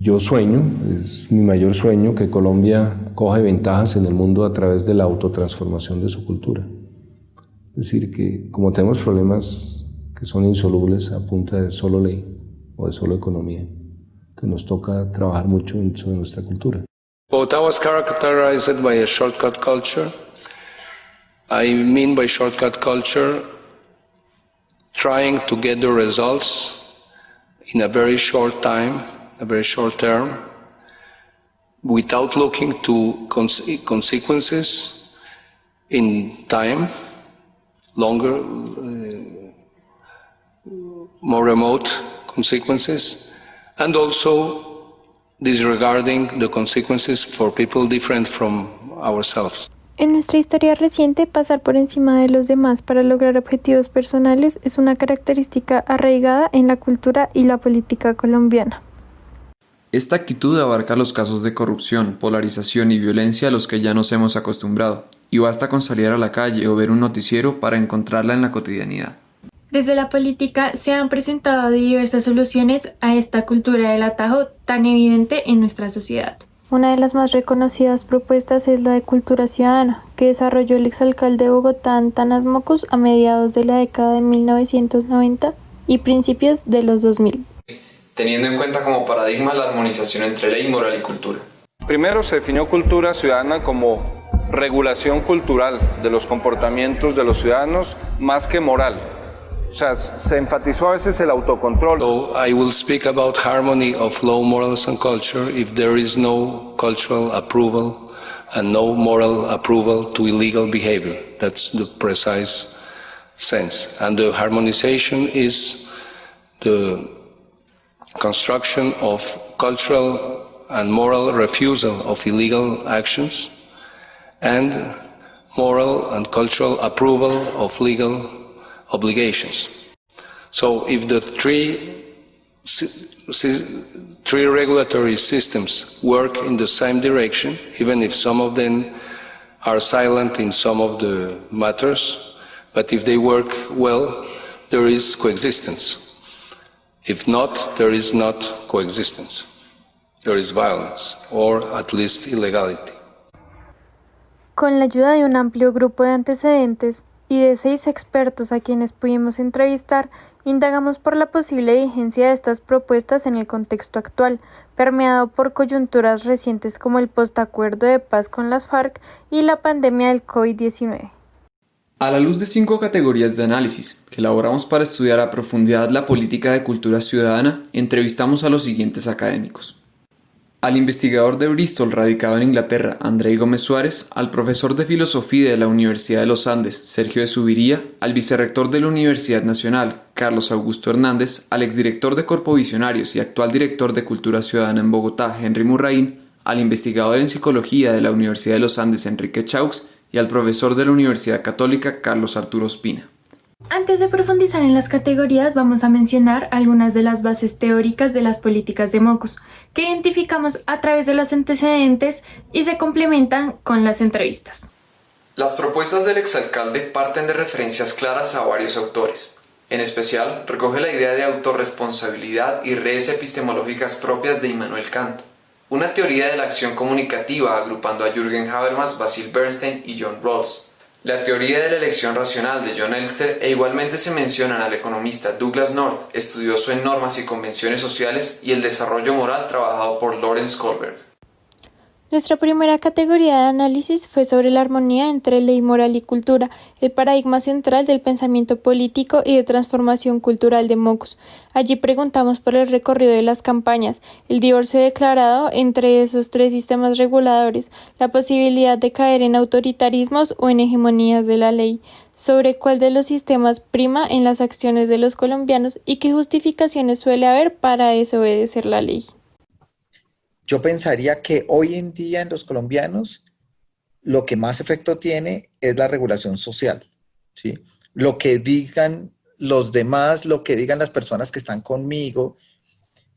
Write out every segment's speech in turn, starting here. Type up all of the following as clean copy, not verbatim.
Yo sueño, es mi mayor sueño, que Colombia coge ventajas en el mundo a través de la autotransformación de su cultura. Es decir, que como tenemos problemas que son insolubles a punta de solo ley o de solo economía, entonces nos toca trabajar mucho sobre nuestra cultura. Bogotá was characterized by a shortcut culture. I mean by shortcut culture, trying to get the results in a very short time, a very short term, without looking to consequences in time, longer, more remote consequences, and also disregarding the consequences for people different from ourselves. En nuestra historia reciente, pasar por encima de los demás para lograr objetivos personales es una característica arraigada en la cultura y la política colombiana. Esta actitud abarca los casos de corrupción, polarización y violencia a los que ya nos hemos acostumbrado, y basta con salir a la calle o ver un noticiero para encontrarla en la cotidianidad. Desde la política se han presentado diversas soluciones a esta cultura del atajo tan evidente en nuestra sociedad. Una de las más reconocidas propuestas es la de cultura ciudadana, que desarrolló el exalcalde de Bogotá, Antanas Mockus, a mediados de la década de 1990 y principios de los 2000. Teniendo en cuenta como paradigma la armonización entre ley, moral y cultura. Primero se definió cultura ciudadana como regulación cultural de los comportamientos de los ciudadanos más que moral. O sea, se enfatizó a veces el autocontrol. So I will speak about harmony of law, morals and culture if there is no cultural approval and no moral approval to illegal behavior. That's the precise sense. And the harmonization is the construction of cultural and moral refusal of illegal actions and moral and cultural approval of legal obligations. So if the three regulatory systems work in the same direction, even if some of them are silent in some of the matters, but if they work well, there is coexistence. If not, there is not coexistence. There is violence, or at least illegality. Con la ayuda de un amplio grupo de antecedentes y de 6 expertos a quienes pudimos entrevistar, indagamos por la posible vigencia de estas propuestas en el contexto actual, permeado por coyunturas recientes como el postacuerdo de paz con las FARC y la pandemia del COVID-19. A la luz de 5 categorías de análisis que elaboramos para estudiar a profundidad la política de cultura ciudadana, entrevistamos a los siguientes académicos. Al investigador de Bristol radicado en Inglaterra, Andrei Gómez Suárez, al profesor de Filosofía de la Universidad de los Andes, Sergio de Zuviría, al vicerrector de la Universidad Nacional, Carlos Augusto Hernández, al exdirector de Corpovisionarios y actual director de Cultura Ciudadana en Bogotá, Henry Murraín, al investigador en Psicología de la Universidad de los Andes, Enrique Chaux, y al profesor de la Universidad Católica, Carlos Arturo Ospina. Antes de profundizar en las categorías, vamos a mencionar algunas de las bases teóricas de las políticas de Mockus, que identificamos a través de los antecedentes y se complementan con las entrevistas. Las propuestas del exalcalde parten de referencias claras a varios autores. En especial, recoge la idea de autorresponsabilidad y redes epistemológicas propias de Immanuel Kant, una teoría de la acción comunicativa agrupando a Jürgen Habermas, Basil Bernstein y John Rawls. La teoría de la elección racional de John Elster e igualmente se mencionan al economista Douglas North, estudioso en normas y convenciones sociales, y el desarrollo moral trabajado por Lawrence Kohlberg. Nuestra primera categoría de análisis fue sobre la armonía entre ley, moral y cultura, el paradigma central del pensamiento político y de transformación cultural de Mockus. Allí preguntamos por el recorrido de las campañas, el divorcio declarado entre esos 3 sistemas reguladores, la posibilidad de caer en autoritarismos o en hegemonías de la ley, sobre cuál de los sistemas prima en las acciones de los colombianos y qué justificaciones suele haber para desobedecer la ley. Yo pensaría que hoy en día en los colombianos lo que más efecto tiene es la regulación social, ¿sí? Lo que digan los demás, lo que digan las personas que están conmigo.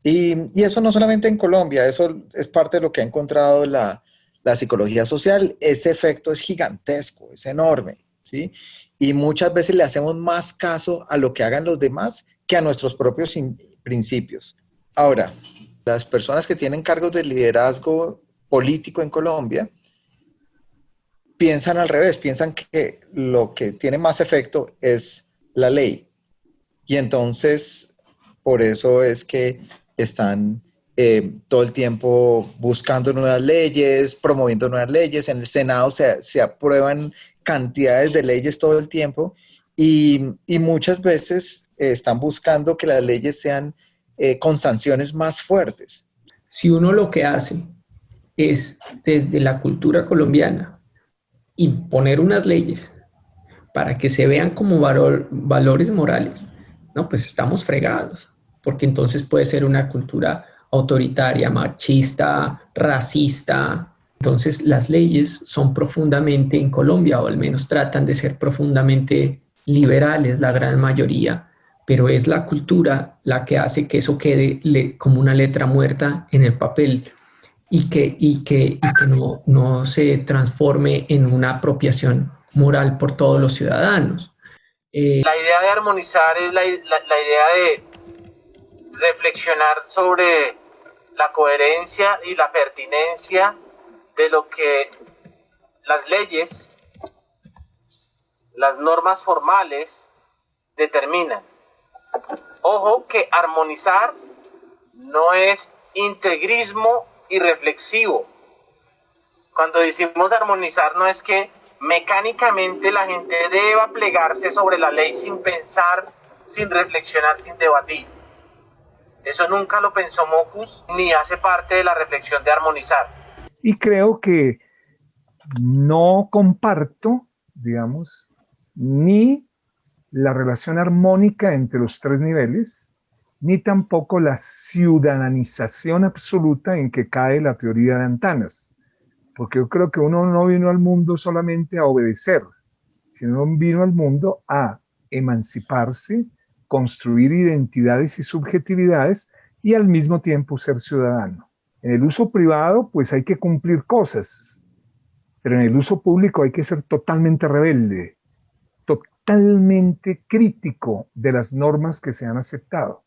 Y eso no solamente en Colombia, eso es parte de lo que ha encontrado la psicología social. Ese efecto es gigantesco, es enorme, ¿sí? Y muchas veces le hacemos más caso a lo que hagan los demás que a nuestros propios principios. Ahora, Las personas que tienen cargos de liderazgo político en Colombia piensan al revés, piensan que lo que tiene más efecto es la ley. Y entonces, por eso es que están todo el tiempo buscando nuevas leyes, promoviendo nuevas leyes. En el Senado se aprueban cantidades de leyes todo el tiempo y muchas veces están buscando que las leyes sean con sanciones más fuertes. Si uno lo que hace es desde la cultura colombiana imponer unas leyes para que se vean como valores morales, no, pues estamos fregados, porque entonces puede ser una cultura autoritaria, machista, racista. Entonces las leyes son profundamente, en Colombia, o al menos tratan de ser profundamente liberales, la gran mayoría, pero es la cultura la que hace que eso quede como una letra muerta en el papel y que no se transforme en una apropiación moral por todos los ciudadanos. La idea de armonizar es la idea de reflexionar sobre la coherencia y la pertinencia de lo que las leyes, las normas formales determinan. Ojo que armonizar no es integrismo irreflexivo. Cuando decimos armonizar no es que mecánicamente la gente deba plegarse sobre la ley sin pensar, sin reflexionar, sin debatir. Eso nunca lo pensó Mockus, ni hace parte de la reflexión de armonizar. Y creo que no comparto, digamos, ni la relación armónica entre los tres niveles, ni tampoco la ciudadanización absoluta en que cae la teoría de Antanas. Porque yo creo que uno no vino al mundo solamente a obedecer, sino vino al mundo a emanciparse, construir identidades y subjetividades y al mismo tiempo ser ciudadano. En el uso privado, pues hay que cumplir cosas, pero en el uso público hay que ser totalmente rebelde, totalmente crítico de las normas que se han aceptado.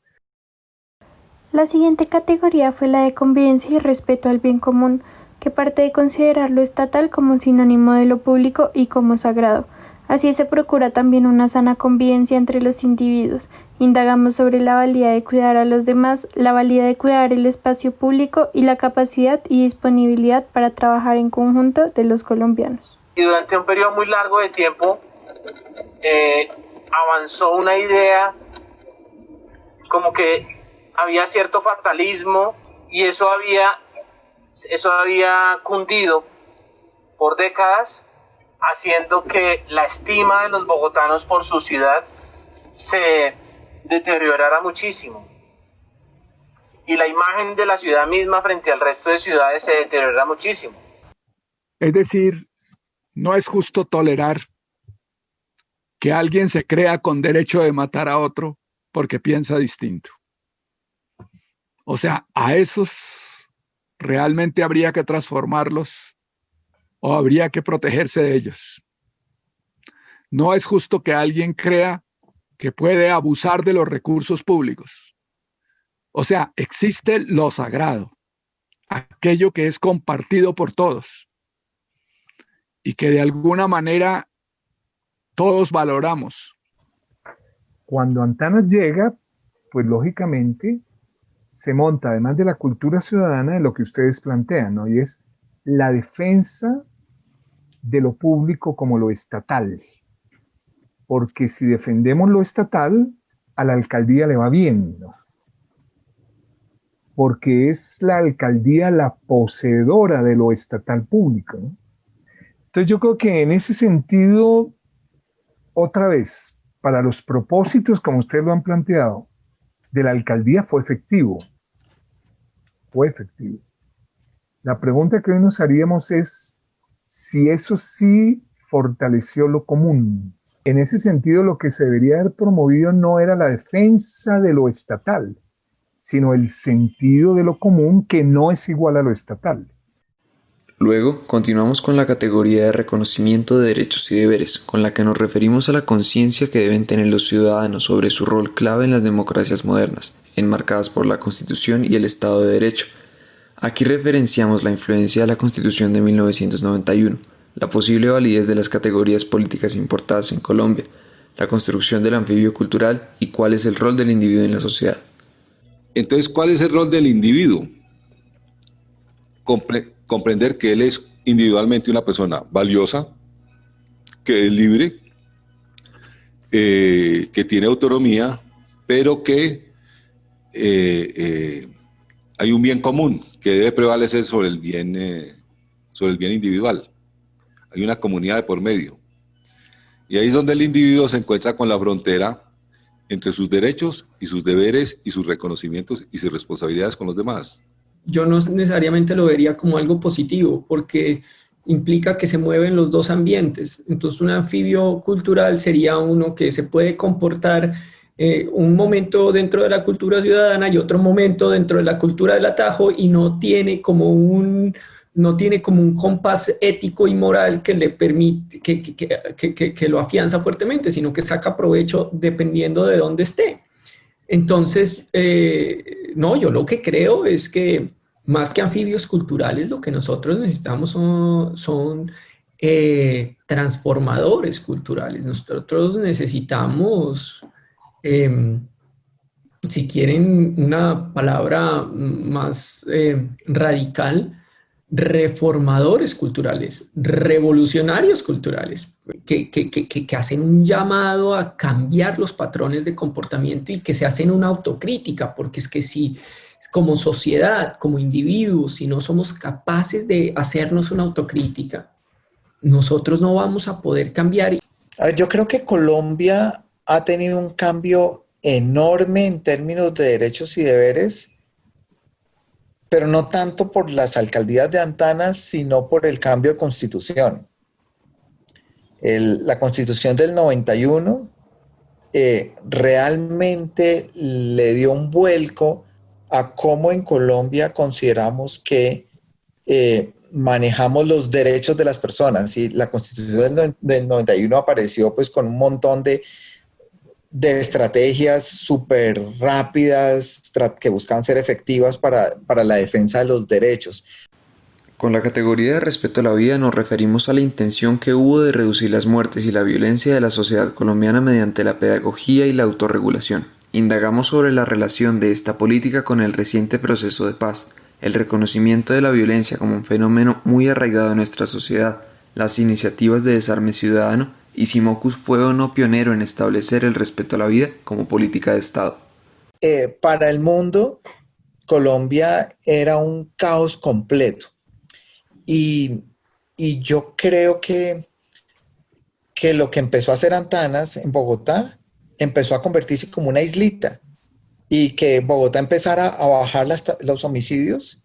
La siguiente categoría fue la de convivencia y respeto al bien común, que parte de considerar lo estatal como sinónimo de lo público y como sagrado. Así se procura también una sana convivencia entre los individuos. Indagamos sobre la valía de cuidar a los demás, la valía de cuidar el espacio público y la capacidad y disponibilidad para trabajar en conjunto de los colombianos. Y durante un periodo muy largo de tiempo avanzó una idea como que había cierto fatalismo y eso había cundido por décadas, haciendo que la estima de los bogotanos por su ciudad se deteriorara muchísimo. Y la imagen de la ciudad misma frente al resto de ciudades se deteriora muchísimo. Es decir, no es justo tolerar que alguien se crea con derecho de matar a otro porque piensa distinto. O sea, a esos realmente habría que transformarlos o habría que protegerse de ellos. No es justo que alguien crea que puede abusar de los recursos públicos. O sea, existe lo sagrado, aquello que es compartido por todos y que de alguna manera todos valoramos. Cuando Antanas llega, pues lógicamente se monta, además de la cultura ciudadana, de lo que ustedes plantean, ¿no? Y es la defensa de lo público como lo estatal. Porque si defendemos lo estatal, a la alcaldía le va bien, ¿no? Porque es la alcaldía la poseedora de lo estatal público, ¿no? Entonces yo creo que en ese sentido, otra vez, para los propósitos, como ustedes lo han planteado, de la alcaldía fue efectivo. Fue efectivo. La pregunta que hoy nos haríamos es si eso sí fortaleció lo común. En ese sentido, lo que se debería haber promovido no era la defensa de lo estatal, sino el sentido de lo común que no es igual a lo estatal. Luego, continuamos con la categoría de reconocimiento de derechos y deberes, con la que nos referimos a la conciencia que deben tener los ciudadanos sobre su rol clave en las democracias modernas, enmarcadas por la Constitución y el Estado de Derecho. Aquí referenciamos la influencia de la Constitución de 1991, la posible validez de las categorías políticas importadas en Colombia, la construcción del anfibio cultural y cuál es el rol del individuo en la sociedad. Entonces, ¿cuál es el rol del individuo? Comprender que él es individualmente una persona valiosa, que es libre, que tiene autonomía, pero que hay un bien común que debe prevalecer sobre el bien individual. Hay una comunidad de por medio. Y ahí es donde el individuo se encuentra con la frontera entre sus derechos y sus deberes y sus reconocimientos y sus responsabilidades con los demás. Yo no necesariamente lo vería como algo positivo, porque implica que se mueven los dos ambientes. Entonces, un anfibio cultural sería uno que se puede comportar un momento dentro de la cultura ciudadana y otro momento dentro de la cultura del atajo, y no tiene como un compás ético y moral que le permite, que lo afianza fuertemente, sino que saca provecho dependiendo de dónde esté. Entonces, no, yo lo que creo es que más que anfibios culturales, lo que nosotros necesitamos son transformadores culturales. Nosotros necesitamos, si quieren una palabra más radical, reformadores culturales, revolucionarios culturales, que hacen un llamado a cambiar los patrones de comportamiento y que se hacen una autocrítica, porque es que si como sociedad, como individuos, si no somos capaces de hacernos una autocrítica, nosotros no vamos a poder cambiar. A ver, yo creo que Colombia ha tenido un cambio enorme en términos de derechos y deberes, pero no tanto por las alcaldías de Antanas, sino por el cambio de constitución. La constitución del 91 realmente le dio un vuelco a cómo en Colombia consideramos que manejamos los derechos de las personas. Y la constitución del 91 apareció pues con un montón de estrategias súper rápidas que buscaban ser efectivas para la defensa de los derechos. Con la categoría de respeto a la vida nos referimos a la intención que hubo de reducir las muertes y la violencia de la sociedad colombiana mediante la pedagogía y la autorregulación. Indagamos sobre la relación de esta política con el reciente proceso de paz, el reconocimiento de la violencia como un fenómeno muy arraigado en nuestra sociedad, las iniciativas de desarme ciudadano y si Mockus fue o no pionero en establecer el respeto a la vida como política de Estado. Para el mundo, Colombia era un caos completo. Y yo creo que lo que empezó a hacer Antanas en Bogotá empezó a convertirse como una islita, y que Bogotá empezara a bajar los homicidios,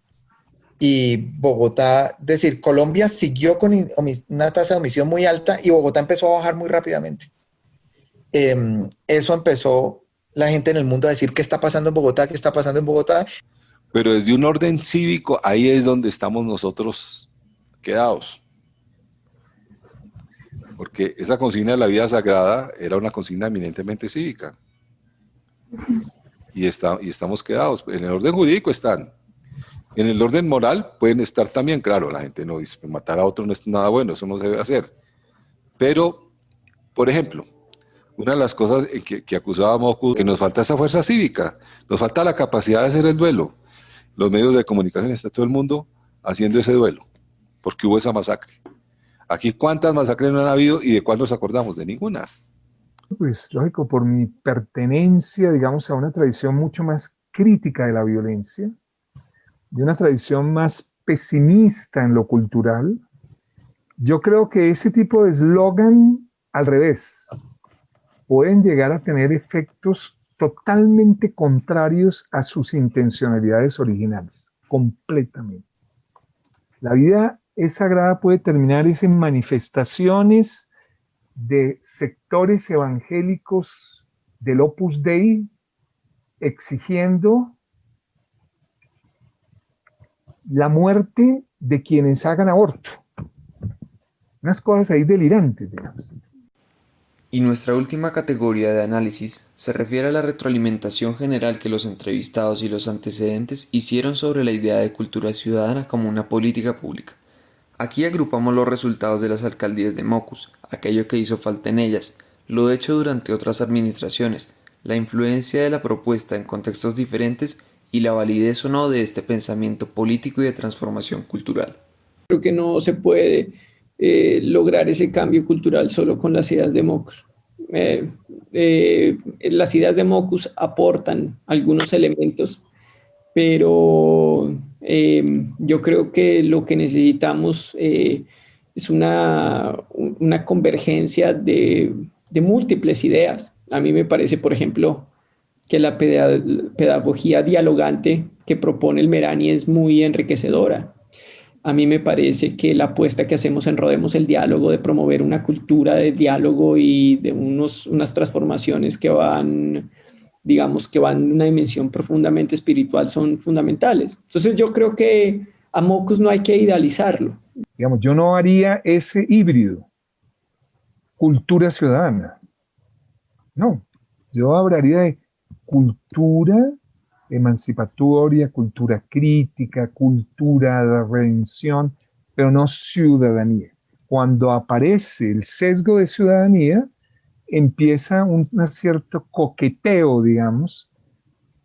y Bogotá, es decir, Colombia siguió con una tasa de homicidio muy alta y Bogotá empezó a bajar muy rápidamente. Eso empezó la gente en el mundo a decir: ¿qué está pasando en Bogotá? ¿Qué está pasando en Bogotá? Pero desde un orden cívico, ahí es donde estamos nosotros quedados. Porque esa consigna de la vida sagrada era una consigna eminentemente cívica. Y estamos quedados. En el orden jurídico están. En el orden moral pueden estar también, claro, la gente no dice, matar a otro no es nada bueno, eso no se debe hacer. Pero, por ejemplo, una de las cosas que acusábamos, que nos falta esa fuerza cívica, nos falta la capacidad de hacer el duelo. Los medios de comunicación, está todo el mundo haciendo ese duelo, porque hubo esa masacre. Aquí, ¿cuántas masacres no han habido y de cuál nos acordamos? De ninguna. Pues lógico, por mi pertenencia, digamos, a una tradición mucho más crítica de la violencia, de una tradición más pesimista en lo cultural, yo creo que ese tipo de eslogan, al revés, pueden llegar a tener efectos totalmente contrarios a sus intencionalidades originales, completamente. La vida es sagrada puede terminar en manifestaciones de sectores evangélicos del Opus Dei exigiendo la muerte de quienes hagan aborto. Unas cosas ahí delirantes, digamos. Y nuestra última categoría de análisis se refiere a la retroalimentación general que los entrevistados y los antecedentes hicieron sobre la idea de cultura ciudadana como una política pública. Aquí agrupamos los resultados de las alcaldías de Mockus, aquello que hizo falta en ellas, lo hecho durante otras administraciones, la influencia de la propuesta en contextos diferentes y la validez o no de este pensamiento político y de transformación cultural. Creo que no se puede lograr ese cambio cultural solo con las ideas de Mockus. Las ideas de Mockus aportan algunos elementos, pero yo creo que lo que necesitamos es una convergencia de múltiples ideas. A mí me parece, por ejemplo, que la pedagogía dialogante que propone el Merani es muy enriquecedora. A mí me parece que la apuesta que hacemos en Rodemos el Diálogo de promover una cultura de diálogo y de unas transformaciones que van, digamos, que van en una dimensión profundamente espiritual son fundamentales. Entonces yo creo que a Mockus no hay que idealizarlo. Digamos, yo no haría ese híbrido, cultura ciudadana. No, yo hablaría de cultura emancipatoria, cultura crítica, cultura de redención, pero no ciudadanía. Cuando aparece el sesgo de ciudadanía, empieza un cierto coqueteo, digamos,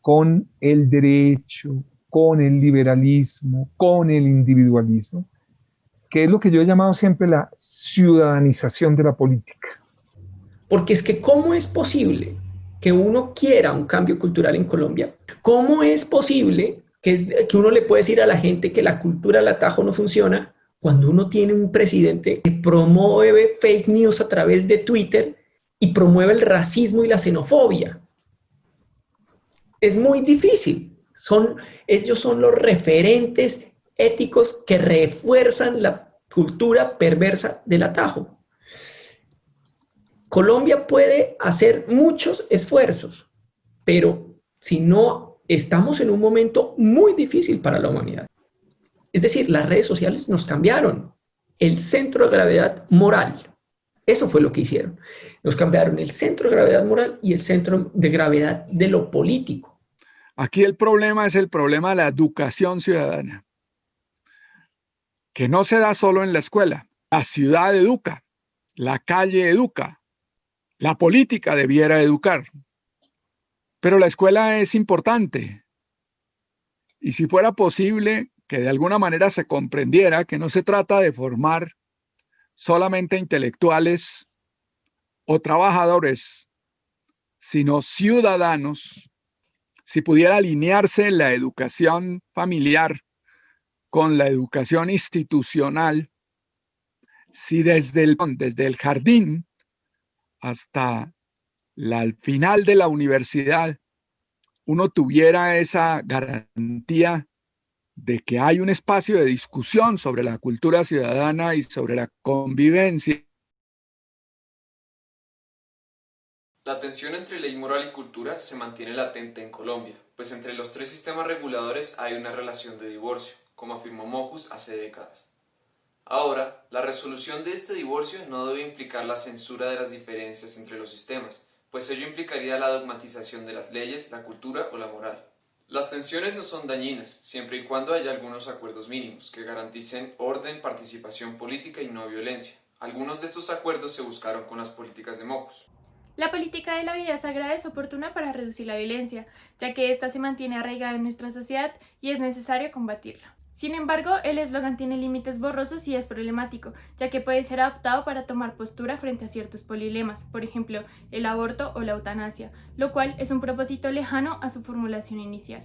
con el derecho, con el liberalismo, con el individualismo, que es lo que yo he llamado siempre la ciudadanización de la política. Porque es que ¿cómo es posible que uno quiera un cambio cultural en Colombia? ¿Cómo es posible que uno le puede decir a la gente que la cultura del atajo no funciona cuando uno tiene un presidente que promueve fake news a través de Twitter y promueve el racismo y la xenofobia? Es muy difícil. Ellos son los referentes éticos que refuerzan la cultura perversa del atajo. Colombia puede hacer muchos esfuerzos, pero si no, estamos en un momento muy difícil para la humanidad. Es decir, las redes sociales nos cambiaron el centro de gravedad moral. Eso fue lo que hicieron. Nos cambiaron el centro de gravedad moral y el centro de gravedad de lo político. Aquí el problema es el problema de la educación ciudadana, que no se da solo en la escuela. La ciudad educa, la calle educa. La política debiera educar, pero la escuela es importante. Y si fuera posible que de alguna manera se comprendiera que no se trata de formar solamente intelectuales o trabajadores, sino ciudadanos, si pudiera alinearse la educación familiar con la educación institucional, si desde el jardín hasta el final de la universidad, uno tuviera esa garantía de que hay un espacio de discusión sobre la cultura ciudadana y sobre la convivencia. La tensión entre ley moral y cultura se mantiene latente en Colombia, pues entre los tres sistemas reguladores hay una relación de divorcio, como afirmó Mockus hace décadas. Ahora, la resolución de este divorcio no debe implicar la censura de las diferencias entre los sistemas, pues ello implicaría la dogmatización de las leyes, la cultura o la moral. Las tensiones no son dañinas, siempre y cuando haya algunos acuerdos mínimos que garanticen orden, participación política y no violencia. Algunos de estos acuerdos se buscaron con las políticas de Mockus. La política de la vida sagrada es oportuna para reducir la violencia, ya que ésta se mantiene arraigada en nuestra sociedad y es necesario combatirla. Sin embargo, el eslogan tiene límites borrosos y es problemático, ya que puede ser adaptado para tomar postura frente a ciertos polilemas, por ejemplo, el aborto o la eutanasia, lo cual es un propósito lejano a su formulación inicial.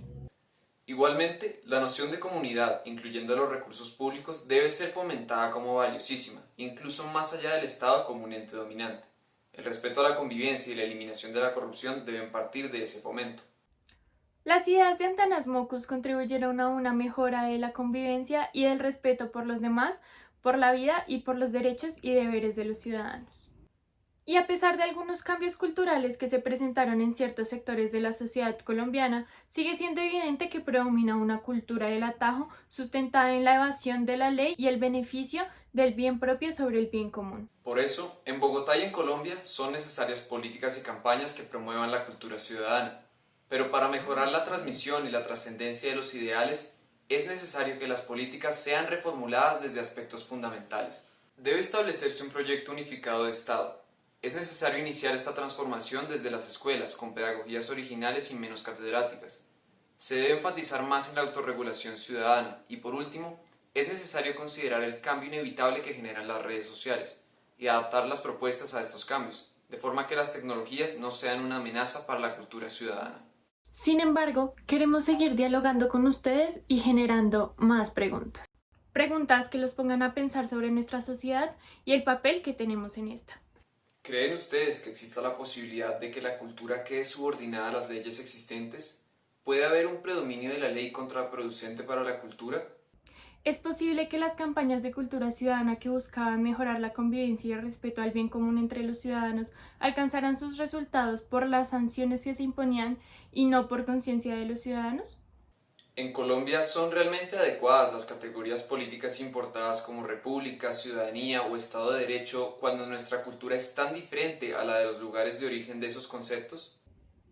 Igualmente, la noción de comunidad, incluyendo los recursos públicos, debe ser fomentada como valiosísima, incluso más allá del Estado como un ente dominante. El respeto a la convivencia y la eliminación de la corrupción deben partir de ese fomento. Las ideas de Antanas Mockus contribuyeron a una mejora de la convivencia y del respeto por los demás, por la vida y por los derechos y deberes de los ciudadanos. Y a pesar de algunos cambios culturales que se presentaron en ciertos sectores de la sociedad colombiana, sigue siendo evidente que predomina una cultura del atajo sustentada en la evasión de la ley y el beneficio del bien propio sobre el bien común. Por eso, en Bogotá y en Colombia son necesarias políticas y campañas que promuevan la cultura ciudadana. Pero para mejorar la transmisión y la trascendencia de los ideales, es necesario que las políticas sean reformuladas desde aspectos fundamentales. Debe establecerse un proyecto unificado de Estado. Es necesario iniciar esta transformación desde las escuelas, con pedagogías originales y menos catedráticas. Se debe enfatizar más en la autorregulación ciudadana y, por último, es necesario considerar el cambio inevitable que generan las redes sociales y adaptar las propuestas a estos cambios, de forma que las tecnologías no sean una amenaza para la cultura ciudadana. Sin embargo, queremos seguir dialogando con ustedes y generando más preguntas. Preguntas que los pongan a pensar sobre nuestra sociedad y el papel que tenemos en esta. ¿Creen ustedes que exista la posibilidad de que la cultura quede subordinada a las leyes existentes? ¿Puede haber un predominio de la ley contraproducente para la cultura? ¿Es posible que las campañas de cultura ciudadana que buscaban mejorar la convivencia y el respeto al bien común entre los ciudadanos alcanzaran sus resultados por las sanciones que se imponían y no por conciencia de los ciudadanos? En Colombia, ¿son realmente adecuadas las categorías políticas importadas como república, ciudadanía o Estado de Derecho cuando nuestra cultura es tan diferente a la de los lugares de origen de esos conceptos?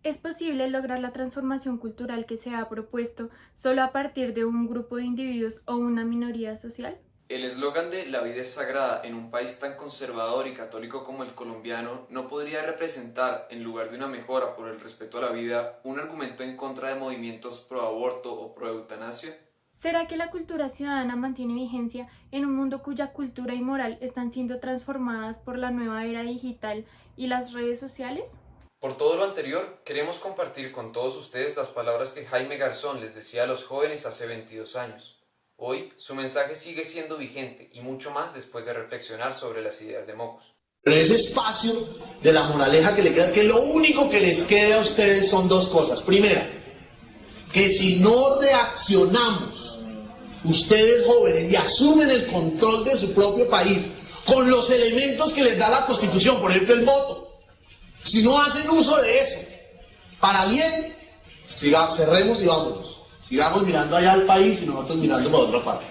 ¿Es posible lograr la transformación cultural que se ha propuesto solo a partir de un grupo de individuos o una minoría social? El eslogan de "La vida es sagrada" en un país tan conservador y católico como el colombiano no podría representar, en lugar de una mejora por el respeto a la vida, un argumento en contra de movimientos pro aborto o pro eutanasia. ¿Será que la cultura ciudadana mantiene vigencia en un mundo cuya cultura y moral están siendo transformadas por la nueva era digital y las redes sociales? Por todo lo anterior, queremos compartir con todos ustedes las palabras que Jaime Garzón les decía a los jóvenes hace 22 años. Hoy, su mensaje sigue siendo vigente y mucho más después de reflexionar sobre las ideas de Mocos. Pero ese espacio de la moraleja que le queda, que lo único que les queda a ustedes son dos cosas. Primera, que si no reaccionamos, ustedes jóvenes, y asumen el control de su propio país con los elementos que les da la Constitución, por ejemplo el voto, si no hacen uso de eso para bien, cerremos y vámonos. Sigamos mirando allá al país y nosotros mirando para otra parte.